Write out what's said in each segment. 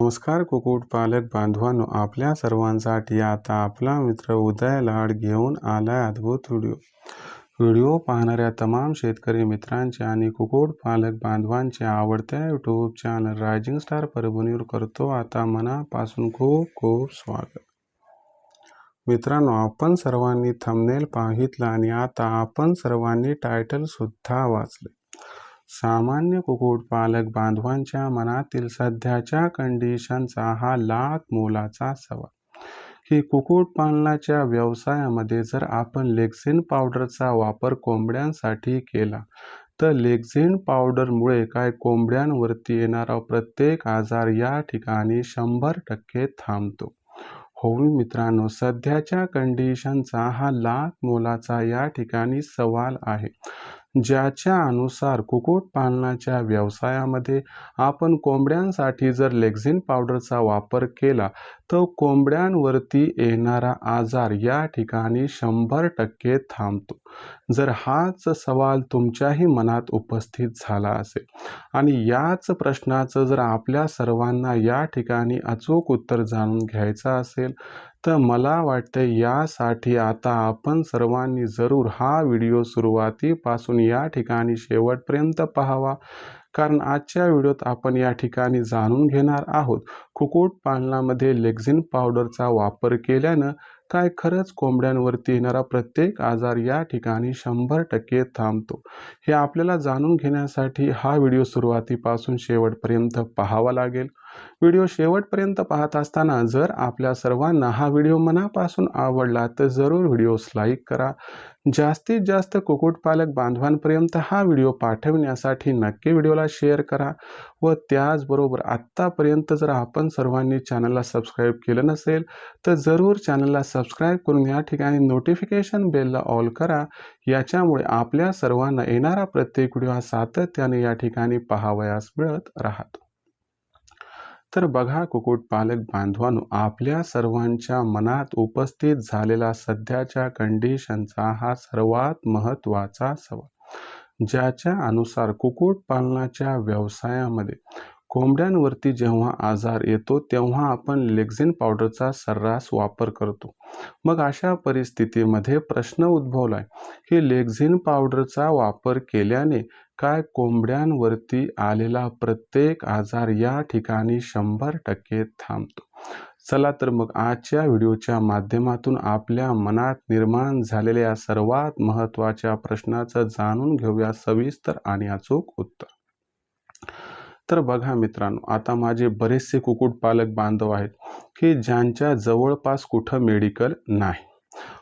नमस्कार कुक्कुटपालक बांधवांनो, आपल्या सर्वांसाठी आता आपला मित्र उदय लाड घेऊन आलाय अद्भुत व्हिडिओ पाहणाऱ्या तमाम शेतकरी मित्रांचे आणि कुक्कुटपालक बांधवांचे आवडत्या यूट्यूब चॅनल रायझिंग स्टार परभणीवर करतो आता मनापासून खूप खूप स्वागत। मित्रांनो, आपण सर्वांनी थंबनेल पाहितला आणि आता आपण सर्वांनी टायटल सुद्धा वाचले। सामान्य कुक्कुटपालक बांधवांच्या मनातील सध्याच्या कंडिशनचा हा लाख मोलाचा सवाल की कुक्कुटपालनाच्या व्यवसायामध्ये जर आपण लेक्झिन पावडरचा वापर कोंबड्यांसाठी केला तर लेक्झिन पावडरमुळे काय कोंबड्यांवरती येणारा प्रत्येक आजार या ठिकाणी 100% थांबतो। हो मित्रांनो, सध्याच्या कंडिशनचा हा लाख मोलाचा या ठिकाणी सवाल आहे, ज्याच्या अनुसार कुक्कुटपालनाच्या व्यवसायामध्ये आपण कोंबड्यांसाठी जर लेक्झिन पावडरचा वापर केला तर कोंबड्यांवरती येणारा आजार या ठिकाणी 100% थांबतो। जर हाच सवाल तुमच्याही मनात उपस्थित झाला असेल आणि याच प्रश्नाचं जर आपल्या सर्वांना या ठिकाणी अचूक उत्तर जाणून घ्यायचं असेल तर मला वाटतं यासाठी आता आपण सर्वांनी जरूर हा व्हिडिओ सुरुवातीपासून या ठिकाणी शेवटपर्यंत पाहावा, कारण आजच्या व्हिडिओत आपण या ठिकाणी जाणून घेणार आहोत कुक्कुटपालनामध्ये लेक्झिन पावडरचा वापर केल्यानं काय खरंच कोंबड्यांवरती येणारा प्रत्येक आजार या ठिकाणी 100% थांबतो। हे आपल्याला जाणून घेण्यासाठी हा व्हिडिओ सुरुवातीपासून शेवटपर्यंत पाहावा लागेल। व्हिडिओ शेवटपर्यंत पाहत असताना जर आपल्या सर्वांना हा व्हिडिओ मनापासून आवडला तर जरूर व्हिडिओस लाईक करा। जास्तीत जास्त कुक्कुटपालक बांधवांपर्यंत हा व्हिडिओ पाठवण्यासाठी नक्की व्हिडिओला शेअर करा व त्याचबरोबर आत्तापर्यंत जर आपण सर्वांनी चॅनलला सबस्क्राईब केलं नसेल तर जरूर चॅनलला सबस्क्राईब करून या ठिकाणी नोटिफिकेशन बेलला ऑल करा। याच्यामुळे आपल्या सर्वांना येणारा प्रत्येक व्हिडिओ हा सातत्याने या ठिकाणी पाहावयास मिळत राहतो। तर बघा कुक्कुटपालक बांधवांनो, आपल्या सर्वांच्या मनात उपस्थित झालेला सध्याच्या कंडिशनचा हा सर्वात महत्त्वाचा सवाल, ज्याच्या अनुसार कुक्कुटपालनाच्या व्यवसायामध्ये कोंबड्यांवरती जेव्हा आजार येतो तेव्हा आपण लेक्झिन पावडरचा सर्रास वापर करतो। मग अशा परिस्थितीमध्ये प्रश्न उद्भवलाय की लेक्झिन पावडरचा वापर केल्याने काय कोंबड्यांवरती आलेला प्रत्येक आजार या ठिकाणी 100% थांबतो। चला तर मग आजच्या व्हिडिओच्या माध्यमातून आपल्या मनात निर्माण झालेल्या सर्वात महत्त्वाच्या प्रश्नाचं जाणून घेऊया सविस्तर आणि अचूक उत्तर। तर बघा मित्रांनो, आता माझे बरेचसे कुक्कुटपालक बांधव आहेत की ज्यांच्या जवळपास कुठं मेडिकल नाही।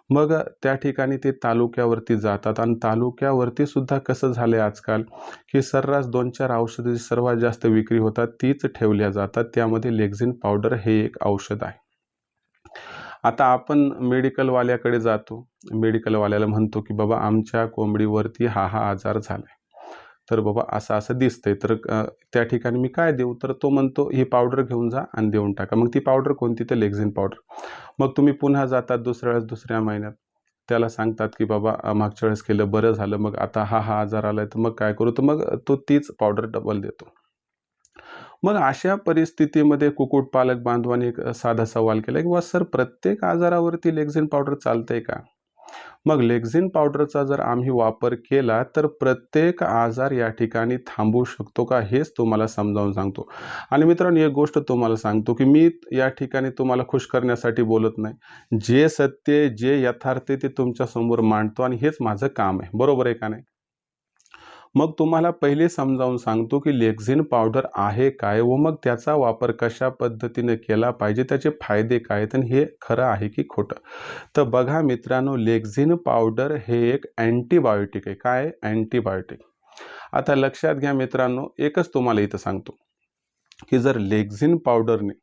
मग त्या ठिकाणी ते तालुक्यावरती जातात आणि तालुक्यावरती सुद्धा कसं झालंय आजकाल की सर्रास 2-4 औषधे सर्वात जास्त विक्री होतात तीच ठेवल्या जातात, त्यामध्ये लेक्झिन पावडर हे एक औषध आहे। आता आपण मेडिकलवाल्याकडे जातो, मेडिकलवाल्याला म्हणतो की बाबा आमच्या कोंबडीवरती हा आजार झालाय, तर बाबा असं असं दिसतंय, तर त्या ठिकाणी मी काय देऊ, तर तो म्हणतो ही पावडर घेऊन जा आणि देऊन टाका। मग ती पावडर कोणती, तर लेक्झिन पावडर। मग तुम्ही पुन्हा जातात दुसऱ्या वेळेस दुसऱ्या महिन्यात, त्याला सांगतात की बाबा मागच्या वेळेस केलं बरं झालं, मग आता हा आजार आलाय तर मग काय करू, तर मग तो तीच पावडर डबल देतो। मग अशा परिस्थितीमध्ये कुक्कुटपालक बांधवांनी एक साधा सवाल केला की सर प्रत्येक आजारावरती लेक्झिन पावडर चालतंय का? मग लेक्झिन पावडरचा जर आम्ही वापर केला तर प्रत्येक आजार या ठिकाणी थांबू शकतो का, हेच तुम्हाला समजावून सांगतो। आणि मित्रांनो, एक गोष्ट तुम्हाला सांगतो की मी या ठिकाणी तुम्हाला खुश करण्यासाठी बोलत नाही, जे सत्य जे यथार्थ ते तुमच्या समोर मांडतो आणि हेच माझं काम आहे, बरोबर आहे का नाही? मग तुम्हाला पहिले समजावून सांगतो की लेक्झिन पावडर आहे काय व मग त्याचा वापर कशा पद्धतीने केला पाहिजे, त्याचे फायदे काय आहेत आणि हे खरं आहे की खोटं। तर बघा मित्रांनो, लेक्झिन पावडर हे एक अँटीबायोटिक आहे। काय? अँटीबायोटिक। आता लक्षात घ्या मित्रांनो, एकच तुम्हाला इथं सांगतो की जर लेक्झिन पावडरने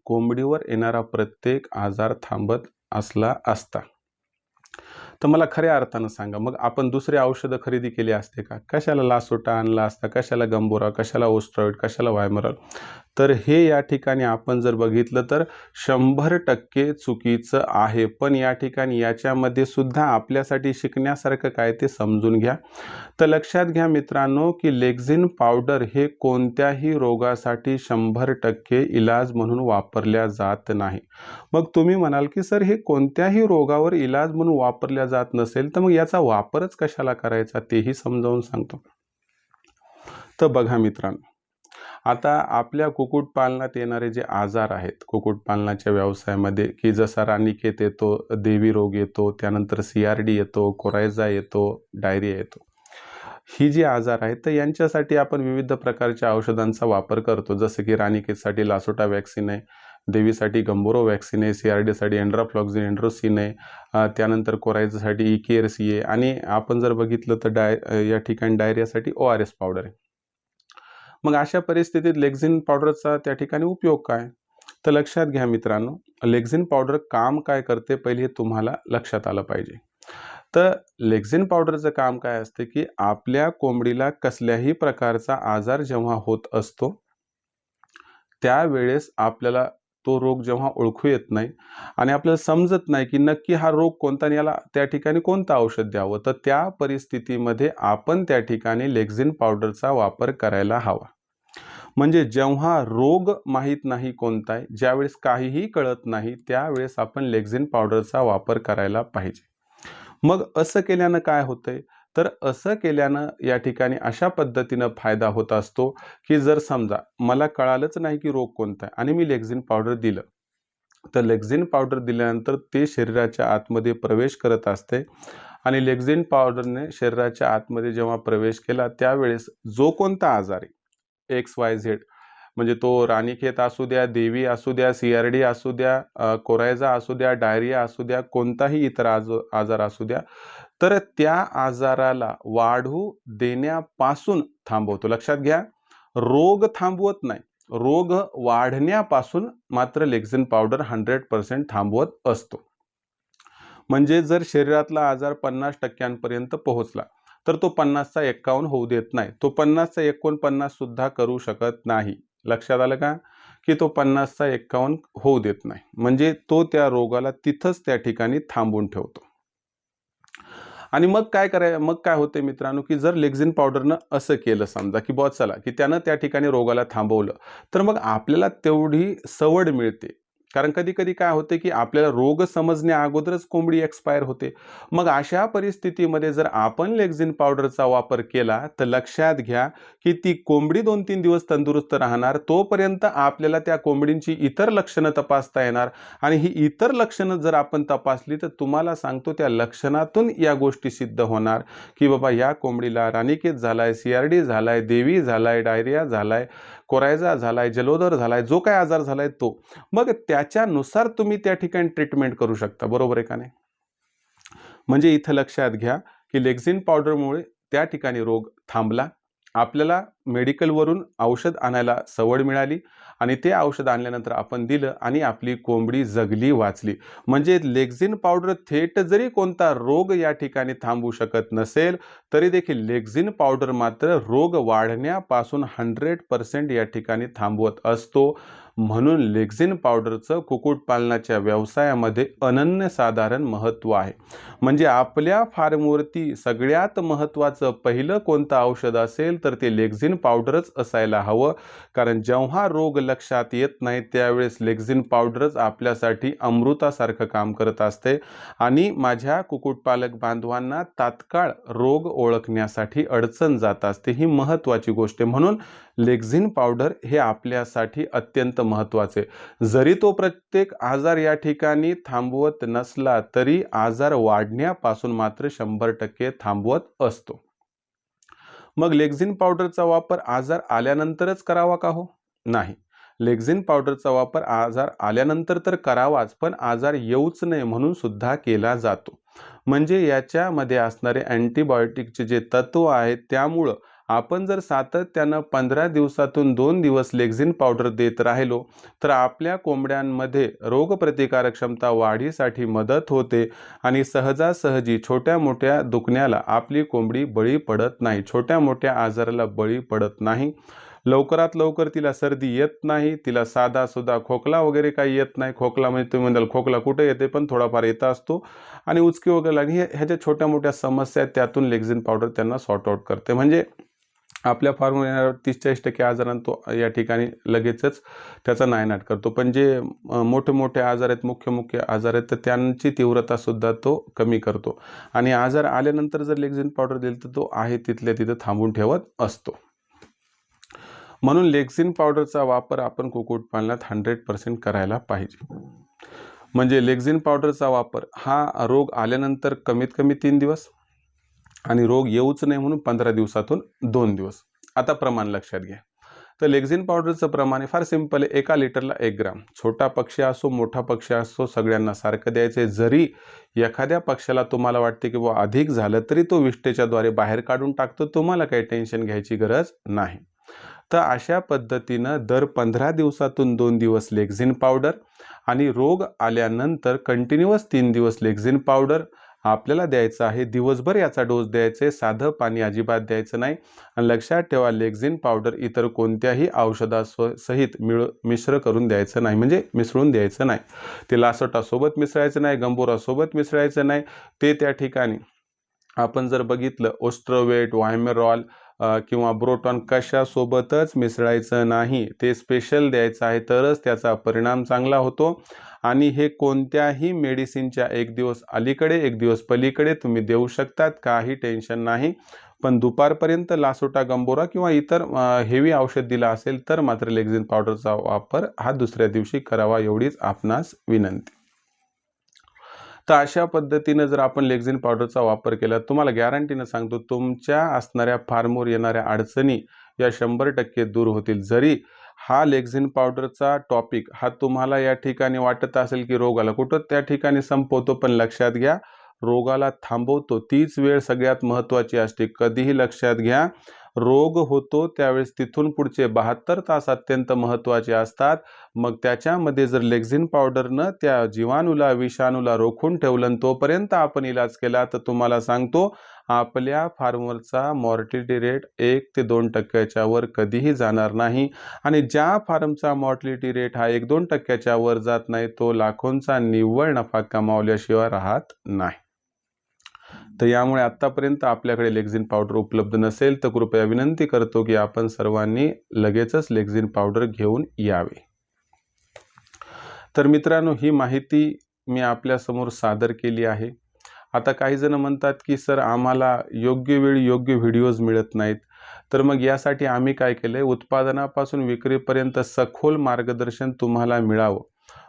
कोंबडीवर येणारा प्रत्येक आजार थांबत असता तर मला खऱ्या अर्थानं सांगा, मग आपण दुसरे औषधं खरेदी केली असते का? कशाला लासोटा आणला असता, कशाला गंबोरा, कशाला ओस्ट्रॉइड, कशाला वायमरल? तर हे या ठिकाणी आपण जर बघितलं तर 100% चुकीचं आहे. पण या ठिकाणी याच्यामध्ये सुद्धा आपल्यासाठी शिकण्यासारखं काय ते समजून घ्या. तर लक्षात घ्या मित्रांनो की लेक्झिन पावडर हे कोणत्याही रोगासाठी 100% इलाज म्हणून वापरल्या जात नाही. मग तुम्ही म्हणाल की सर हे कोणत्याही रोगावर इलाज म्हणून वापरल्या जात नसेल तर मग याचा वापरच कशाला करायचा तेही समजावून सांगतो. तर बघा मित्रांनो, आता आपल्या कुक्कुटपालनात येणारे जे आजार आहेत कुक्कुटपालनाच्या व्यवसायामध्ये की जसा रानीखेत येतो, देवी रोग येतो, त्यानंतर CRD येतो, कोरायझा येतो, डायरिया येतो, ही जी आजार आहेत तर यांच्यासाठी आपण विविध प्रकारच्या औषधांचा वापर करतो. जसं की रानीखेतसाठी लासोटा वॅक्सिन आहे, देवीसाठी गंबोरो वॅक्सिन आहे, CRDसाठी एंड्राफ्लॉक्झिन एंड्रोसिन आहे, त्यानंतर कोरायझासाठी EKRC आहे आणि आपण जर बघितलं तर या ठिकाणी डायरियासाठी ORS पावडर आहे. मग अशा परिस्थितीत लेक्झिन पावडरचा त्या ठिकाणी उपयोग काय? तर लक्षात घ्या मित्रांनो, लेक्झिन पावडर काम काय करते पहिले हे तुम्हाला लक्षात आलं पाहिजे. तर लेक्झिन पावडरचं काम काय असते की आपल्या कोंबडीला कसल्याही प्रकारचा आजार जेव्हा होत असतो त्यावेळेस आपल्याला तो रोग जेव्हा ओळखू येत नाही आणि आपल्याला समजत नाही की नक्की हा रोग कोणता आणि याला त्या ठिकाणी कोणतं औषध द्यावं, तर त्या परिस्थितीमध्ये आपण त्या ठिकाणी लेक्झिन पावडरचा वापर करायला हवा. म्हणजे जेव्हा रोग माहीत नाही कोणता आहे, ज्यावेळेस काहीही कळत नाही त्यावेळेस आपण लेक्झिन पावडरचा वापर करायला पाहिजे. मग असं केल्यानं काय होतंय, तर असं केल्यानं या ठिकाणी अशा पद्धतीनं फायदा होत असतो की जर समजा मला कळालंच नाही की रोग कोणता आहे आणि मी लेक्झिन पावडर दिलं, तर लेक्झिन पावडर दिल्यानंतर ते शरीराच्या आतमध्ये प्रवेश करत असते आणि लेक्झिन पावडरने शरीराच्या आतमध्ये जेव्हा प्रवेश केला त्यावेळेस जो कोणता आजार आहे XYZ, म्हणजे तो रानीखेत असू द्या, देवी असू द्या, CRD असू द्या, कोरायझा असू द्या, डायरिया असू द्या, कोणताही इतर आजार असू द्या, तर त्या आजाराला वाढू देण्यापासून थांबवतो. लक्षात घ्या, रोग थांबवत नाही, रोग वाढण्यापासून मात्र लेक्झिन पावडर 100% थांबवत असतो. म्हणजे जर शरीरातला आजार 50% पोहोचला तर तो 50चा 51 होऊ देत नाही, तो 50चा 49 सुद्धा करू शकत नाही. लक्षात आलं का की तो 50चा 51 होऊ देत नाही, म्हणजे तो त्या रोगाला तिथंच त्या ठिकाणी थांबवून ठेवतो. आणि मग काय होते मित्रांनो की जर लेक्झिन पावडरनं असं केलं समजा की बॉस चला की त्यानं त्या ठिकाणी रोगाला थांबवलं, तर मग आपल्याला तेवढी सवड मिळते. कारण कधी कधी काय होते की आपल्याला रोग समजण्या अगोदरच कोंबडी एक्सपायर होते. मग अशा परिस्थितीमध्ये जर आपण लेक्झिन पावडरचा वापर केला तर लक्षात घ्या की ती कोंबडी 2-3 दिवस तंदुरुस्त राहणार, तोपर्यंत आपल्याला त्या कोंबडींची इतर लक्षणं तपासता येणार आणि ही इतर लक्षणं जर आपण तपासली तर तुम्हाला सांगतो त्या लक्षणातून या गोष्टी सिद्ध होणार की बाबा या कोंबडीला रानीखेत झालाय, CRD झालाय, देवी झालाय, डायरिया झालाय, कोरायझा झालाय, जलोदर झालाय, जो काय आजार झालाय तो. मग त्याच्यानुसार तुम्ही त्या ठिकाणी ट्रीटमेंट करू शकता, बरोबर आहे का नाही? म्हणजे इथं लक्षात घ्या की लेक्झिन पावडरमुळे त्या ठिकाणी रोग थांबला, आपल्याला मेडिकलवरून औषध आणायला सवड मिळाली आणि ते औषध आणल्यानंतर आपण दिलं आणि आपली कोंबडी जगली, वाचली. म्हणजे लेक्झिन पावडर थेट जरी कोणता रोग या ठिकाणी थांबवू शकत नसेल तरी देखील लेक्झिन पावडर मात्र रोग वाढण्यापासून 100% या ठिकाणी थांबवत असतो. म्हणून लेक्झिन पावडरचं कुक्कुटपालनाच्या व्यवसायामध्ये अनन्यसाधारण महत्त्व आहे. म्हणजे आपल्या फार्मवरती सगळ्यात महत्त्वाचं पहिलं कोणतं औषध असेल तर ते लेक्झिन पावडरच असायला हवं. कारण जेव्हा रोग लक्षात येत नाही त्यावेळेस लेक्झिन पावडरच आपल्यासाठी अमृतासारखं काम करत असते आणि माझ्या कुक्कुटपालक बांधवांना तात्काळ रोग ओळखण्यासाठी अडचण जात असते. ही महत्त्वाची गोष्ट आहे. म्हणून लेक्झिन पावडर हे आपल्यासाठी अत्यंत महत्त्वाचे. जरी तो प्रत्येक आजार या ठिकाणी थांबवत नसला तरी आजार वाढण्यापासून मात्र 100% थांबवत असतो. मग लेक्झिन पावडरचा वापर आजार आल्यानंतरच करावा का हो? नाही. लेक्झिन पावडरचा वापर आजार आल्यानंतर तर करावाच, पण आजार येऊच नये म्हणून सुद्धा केला जातो. म्हणजे याच्यामध्ये असणारे अँटीबायोटिकचे जे तत्व आहेत त्यामुळं आपण जर सातत्यानं 15 दिवसातून 2 दिवस लेक्झिन पावडर देत राहिलो तर आपल्या कोंबड्यांमध्ये रोगप्रतिकारक क्षमता वाढीसाठी मदत होते आणि सहजासहजी छोट्या मोठ्या दुखण्याला आपली कोंबडी बळी पडत नाही, छोट्या मोठ्या आजाराला बळी पडत नाही. लवकरात लवकर तिला सर्दी येत नाही, तिला साधा सुद्धा खोकला वगैरे काही येत नाही. खोकला म्हणजे तुम्ही म्हणाल खोकला कुठे येते, पण थोडाफार येत असतो आणि उचकी वगैरे लागणे ह्याच्या छोट्या मोठ्या समस्या आहेत, त्यातून लेक्झिन पावडर त्यांना सॉर्ट आउट करते. म्हणजे आपल्या फार्मवर येणाऱ्या 30-40% आजारांना तो या ठिकाणी लगेचच त्याचा नायनाट करतो. पण जे मोठे मोठे आजार आहेत, मुख्य आजार आहेत, तर त्यांची तीव्रतासुद्धा तो कमी करतो आणि आजार आल्यानंतर जर लेक्झिन पावडर दिली तर तो आहे तिथल्या तिथं थांबून ठेवत असतो. म्हणून लेक्झिन पावडरचा वापर आपण कुक्कुटपालनात 100% करायला पाहिजे. म्हणजे लेक्झिन पावडरचा वापर हा रोग आल्यानंतर कमीत कमी 3 दिवस आणि रोग येऊच नाही म्हणून 15 दिवसातून 2 दिवस. आता प्रमाण लक्षात घ्या. तर लेक्झिन पावडरचं प्रमाण आहे फार सिंपल आहे. 1 लिटरला 1 ग्राम. छोटा पक्षी असो मोठा पक्षी असो सगळ्यांना सारखं द्यायचे. जरी एखाद्या पक्षाला तुम्हाला वाटते की बुवा अधिक झालं तरी तो विष्ठेच्याद्वारे बाहेर काढून टाकतो. तुम्हाला काही टेन्शन घ्यायची गरज नाही. तर अशा पद्धतीनं दर 15 दिवसातून 2 दिवस लेक्झिन पावडर आणि रोग आल्यानंतर कंटिन्युअस 3 दिवस लेक्झिन पावडर आपल्याला द्यायचं आहे. दिवसभर याचा डोस द्यायचा आहे. साधं पाणी अजिबात द्यायचं नाही. आणि लक्षात ठेवा लेक्झिन पावडर इतर कोणत्याही औषधासहित मिश्र करून द्यायचं नाही, म्हणजे मिसळून द्यायचं नाही. ते लासोटासोबत मिसळायचं नाही, गंभोरासोबत मिसळायचं नाही. ते त्या ठिकाणी आपण जर बघितलं ओस्ट्रोवेट, वायमेरॉल किंवा ब्रोटॉन कशासोबतच मिसळायचं नाही. ते स्पेशल द्यायचं आहे तरच त्याचा परिणाम चांगला होतो. आणि हे कोणत्याही मेडिसिनच्या 1 दिवस अलीकडे 1 दिवस पलीकडे तुम्ही देऊ शकतात, काही टेन्शन नाही. पण दुपारपर्यंत लासोटा, गंभोरा किंवा इतर हेवी औषध दिलं असेल तर मात्र लेक्झिन पावडरचा वापर हा दुसऱ्या दिवशी करावा एवढीच आपणास विनंती. तर अशा पद्धतीनं जर आपण लेक्झिन पावडरचा वापर केला तुम्हाला गॅरंटीनं सांगतो तुमच्या असणाऱ्या फार्मवर येणाऱ्या अडचणी या 100% दूर होतील. जरी हा लेक्झिन पावडरचा टॉपिक हा तुम्हाला या ठिकाणी वाटत असेल की रोगाला कुठं त्या ठिकाणी संपवतो, पण लक्षात घ्या रोगाला थांबवतो. तीच वेळ सगळ्यात महत्त्वाची असते. कधीही लक्षात घ्या रोग होतो त्यावेळेस तिथून पुढचे 72 तास अत्यंत महत्त्वाचे असतात. मग त्याच्यामध्ये जर लेक्झिन पावडरनं त्या जीवाणूला विषाणूला रोखून ठेवलं आणि तोपर्यंत आपण इलाज केला तर तुम्हाला सांगतो आपल्या फार्मवरचा मॉर्टिलिटी रेट 1 ते 2% वर कधीही जाणार नाही. आणि ज्या फार्मचा मॉर्टिलिटी रेट हा 1-2% वर जात नाही तो लाखोंचा निव्वळ नफा कमावल्याशिवाय राहत नाही. तर यामुळे आत्तापर्यंत आपल्याकडे लेक्झिन पावडर उपलब्ध नसेल तर कृपया विनंती करतो की आपण सर्वांनी लगेचच लेक्झिन पावडर घेऊन यावे. तर मित्रांनो ही माहिती मी आपल्यासमोर सादर केली आहे. आता काही जण म्हणतात की सर आम्हाला योग्य वेळी योग्य व्हिडिओज मिळत नाहीत. तर मग यासाठी आम्ही काय केलंय उत्पादनापासून विक्रीपर्यंत सखोल मार्गदर्शन तुम्हाला मिळावं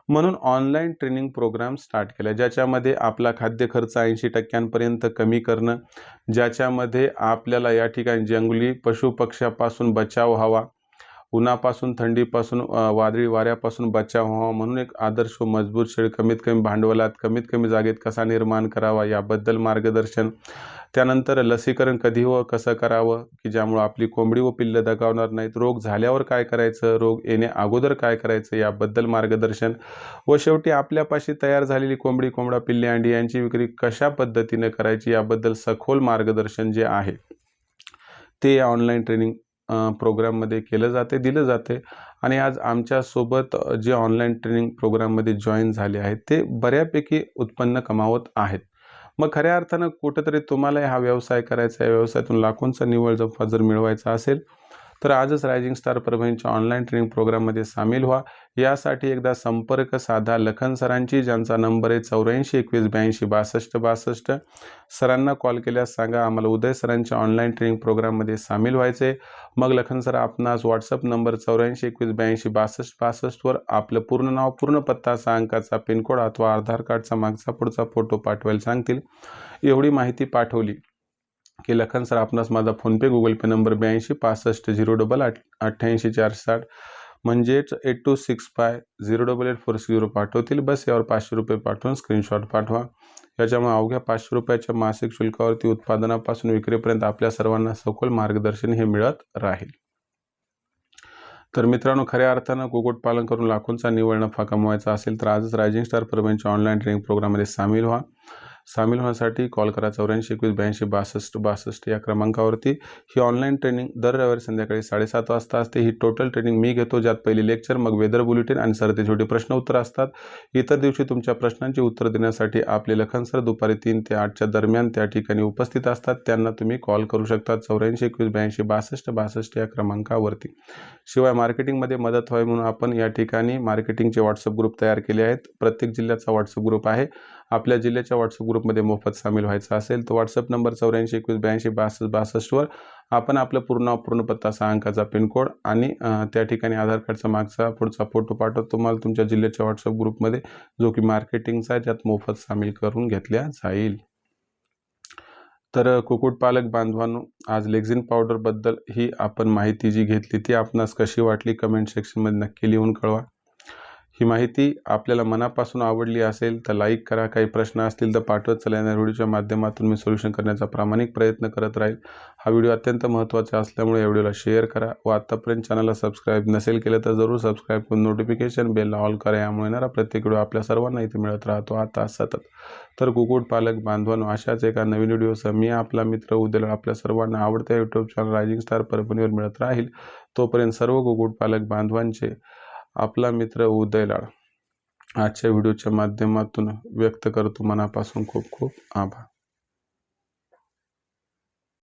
म्हणून ऑनलाईन ट्रेनिंग प्रोग्राम स्टार्ट केला, ज्याच्यामध्ये आपला खाद्य खर्च 80% कमी करणं, ज्याच्यामध्ये आपल्याला या ठिकाणी जंगली पशुपक्ष्यापासून बचाव व्हावा, उन्हापासून थंडीपासून वादळी वाऱ्यापासून बचाव व्हावा म्हणून एक आदर्श व मजबूत शेड कमीत कमी भांडवलात कमीत कमी जागेत कसा निर्माण करावा याबद्दल मार्गदर्शन. त्यानंतर लसीकरण कधी व कसं करावं की ज्यामुळे आपली कोंबडी व पिल्लं दगावणार नाहीत, रोग झाल्यावर काय करायचं, रोग येणे अगोदर काय करायचं याबद्दल मार्गदर्शन व शेवटी आपल्यापाशी तयार झालेली कोंबडी, कोंबडा, पिल्ले, अंडी यांची विक्री कशा पद्धतीने करायची याबद्दल सखोल मार्गदर्शन जे आहे ते या ऑनलाईन ट्रेनिंग प्रोग्राममध्ये केलं जाते, दिलं जाते. आणि आज आमच्यासोबत जे ऑनलाईन ट्रेनिंग प्रोग्राममध्ये जॉईन झाले आहेत ते बऱ्यापैकी उत्पन्न कमावत आहेत. मग खऱ्या अर्थानं कुठंतरी तुम्हाला हा व्यवसाय करायचा आहे, या व्यवसायातून लाखोंचा निव्वळ नफा जर मिळवायचा असेल तर आजच रायझिंग स्टार परभणीच्या ऑनलाईन ट्रेनिंग प्रोग्राममध्ये सामील व्हा. यासाठी एकदा संपर्क साधा लखन सरांची, ज्यांचा नंबर आहे 84 21 82 62 62. सरांना कॉल केल्यास सांगा आम्हाला उदय सरांच्या ऑनलाईन ट्रेनिंग प्रोग्राममध्ये सामील व्हायचे. मग लखन सर आपणास व्हॉट्सअप नंबर 84 21 82 62 62 वर आपलं पूर्ण नाव, पूर्ण पत्ता, 6 अंकाचा पिनकोड अथवा आधार कार्डचा मागचा पुढचा फोटो पाठवायला सांगतील. एवढी माहिती पाठवली की लखन सर आपणास माझा फोनपे, गुगल पे नंबर 82 65 088 88 460 म्हणजेच 8265 088 460 पाठवतील. बस यावर 500 रुपये पाठवून स्क्रीनशॉट पाठवा. याच्यामुळे अवघ्या 500 रुपयाच्या मासिक शुल्कावरती उत्पादनापासून विक्रीपर्यंत आपल्या सर्वांना सखोल मार्गदर्शन हे मिळत राहील. तर मित्रांनो खऱ्या अर्थानं कुक्कुटपालन करून लाखोंचा निव्वळ नफा कमवायचा असेल तर आजच रायझिंग स्टार परभणीच्या ऑनलाईन ट्रेनिंग प्रोग्राममध्ये सामील व्हा. सामील होण्यासाठी कॉल करा 84 21 82 62 62 या क्रमांकावरती। ही ऑनलाईन ट्रेनिंग दर रविवारी संध्याकाळी 7:30 वाजता असते। ही टोटल ट्रेनिंग मी घेतो, ज्यात पहिली लेक्चर, मग वेदर बुलेटिन आणि सरते छोटे प्रश्न उत्तर असतात। इतर दिवशी तुमच्या प्रश्नांची उत्तर देण्यासाठी आपले लखन सर दुपारी 3 ते 8च्या दरम्यान त्या ठिकाणी उपस्थित असतात। त्यांना तुम्ही कॉल करू शकता 84 21 82 62 या क्रमांकावरती। शिवाय मार्केटिंगमध्ये मदत व्हावी म्हणून आपण या ठिकाणी मार्केटिंगचे व्हॉट्सअप ग्रुप तयार केले आहेत। प्रत्येक जिल्ह्याचा व्हॉट्सअप ग्रुप आहे। आपल्या जिल्ह्याच्या व्हॉट्सअप ग्रुपमध्ये मोफत सामील व्हायचं असेल तर व्हॉट्सअप नंबर 84 21 82 62 वर आपण आपलं पूर्ण पत्ता 6 अंकाचा पिनकोड आणि त्या ठिकाणी आधार कार्डचा मागचा पुढचा फोटो पाठवतो तुम्हाला तुमच्या जिल्ह्याच्या व्हॉट्सअप ग्रुपमध्ये, जो की मार्केटिंगचा आहे, त्यात मोफत सामील करून घेतल्या जाईल। तर कुक्कुटपालक बांधवांनो, आज लेक्झिन पावडरबद्दल ही आपण माहिती जी घेतली ती आपणास कशी वाटली कमेंट सेक्शनमध्ये नक्की लिहून कळवा। ही माहिती आपल्याला मनापासून आवडली असेल तर लाईक करा। काही प्रश्न असतील तर पाठवत चला। या व्हिडिओच्या माध्यमातून मी सोल्युशन करण्याचा प्रामाणिक प्रयत्न करत राहील। हा व्हिडिओ अत्यंत महत्त्वाचा असल्यामुळे या व्हिडिओला शेअर करा व आतापर्यंत चॅनलला सबस्क्राईब नसेल केलं तर जरूर सबस्क्राईब करून नोटिफिकेशन बेलला ऑल करा। यामुळे येणारा प्रत्येक व्हिडिओ आपल्या सर्वांना इथे मिळत राहतो आता सतत। तर कुक्कुटपालक बांधवांनो, अशाच एका नवीन व्हिडिओसह मी आपला मित्र उदयलाड आपल्या सर्वांना आवडत्या यूट्यूब चॅनल रायझिंग स्टार परभणीवर मिळत राहील। तोपर्यंत सर्व कुक्कुटपालक बांधवांचे आपला मित्र उदयलाड आजच्या व्हिडिओच्या माध्यमातून व्यक्त करतो मनापासून खूप खूप आभार।